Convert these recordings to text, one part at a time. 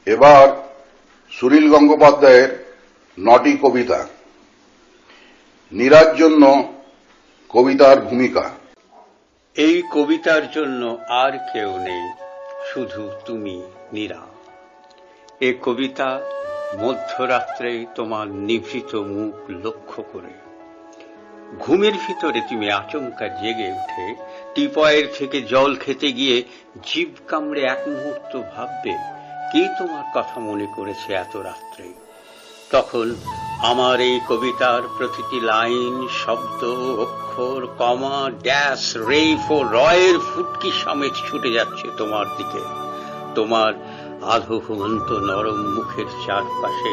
এবার সুনীল গঙ্গোপাধ্যায়ের 9টি কবিতা। নীরার জন্য কবিতার ভূমিকা। এই কবিতার জন্য আর কেউ নেই, শুধু তুমি নীরা। এ কবিতা মধ্যরাত্রে তোমার নিভৃত মুখ লক্ষ্য করে। ঘুমের ভিতরে তুমি আচমকা জেগে উঠে টিপয়ের থেকে জল খেতে গিয়ে জিভ কামড়ে এক মুহূর্ত ভাববে কে তোমার কথা মনে করেছে এত রাত্রে। তখন আমার এই কবিতার প্রতিটি লাইন, শব্দ, অক্ষর, কমা, ড্যাশ, রেফ ও রয়ের ফুটকি সমেত ছুটে যাচ্ছে তোমার দিকে। তোমার আধো ঘুমন্ত নরম মুখের চারপাশে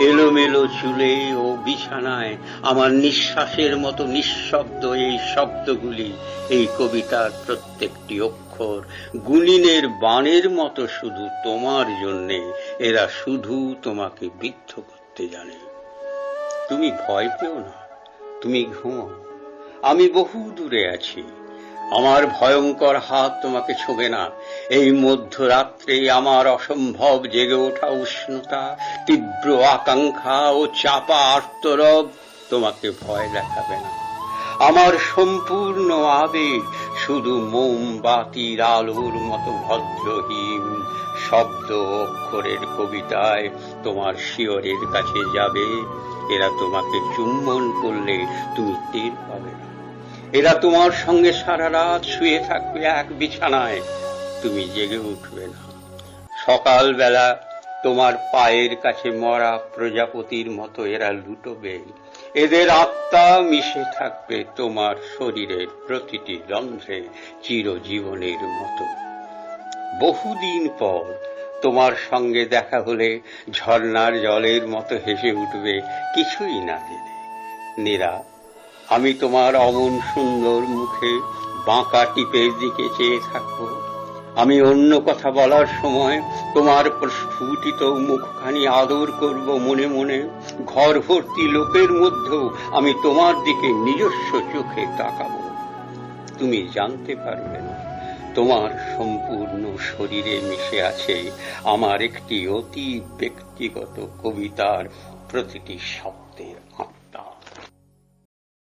এলোমেলো চুলে ও বিছানায় আমার নিঃশ্বাসের মতো নিঃশব্দ এই শব্দগুলি, এই কবিতার প্রত্যেকটি অক্ষর গুণিনের বাণের মতো শুধু তোমার জন্যে। এরা শুধু তোমাকে বিদ্ধ করতে জানে। তুমি ভয় পেও না, তুমি ঘুমাও, আমি বহু দূরে আছি। আমার ভয়ঙ্কর হাত তোমাকে ছোঁবে না। এই মধ্যরাত্রে আমার অসম্ভব জেগে ওঠা উষ্ণতা, তীব্র আকাঙ্ক্ষা ও চাপা আর্তরব তোমাকে ভয় দেখাবে না। আমার সম্পূর্ণ আবেগ শুধু মোমবাতির আলোর মতো ভদ্রহীন শব্দ অক্ষরের কবিতায় তোমার শিয়রের কাছে যাবে। এরা তোমাকে চুম্বন করলে তুমি টের পাবে না। এরা তোমার সঙ্গে সারা রাত শুয়ে থাকবে এক বিছানায়, তুমি জেগে উঠবে না। সকালবেলা তোমার পায়ের কাছে মরা প্রজাপতির মতো এরা লুটোবে। এদের আত্মা মিশে থাকবে তোমার শরীরের প্রতিটি রন্ধ্রে চিরজীবনের মতো। বহুদিন পর তোমার সঙ্গে দেখা হলে ঝর্ণার জলের মতো হেসে উঠবে কিছুই না জেনে। নীরা, আমি তোমার অমন সুন্দর মুখে বাঁকা টিপের দিকে চেয়ে থাকবো। আমি অন্য কথা বলার সময় তোমার প্রস্ফুটিত মুখখানি আদর করব মনে মনে। ঘর ভর্তি লোকের মধ্যেও আমি তোমার দিকে নিজস্ব চোখে তাকাবো। তুমি জানতে পারবে না তোমার সম্পূর্ণ শরীরে মিশে আছে আমার একটি অতি ব্যক্তিগত কবিতার প্রতিটি শব্দের আত্মা।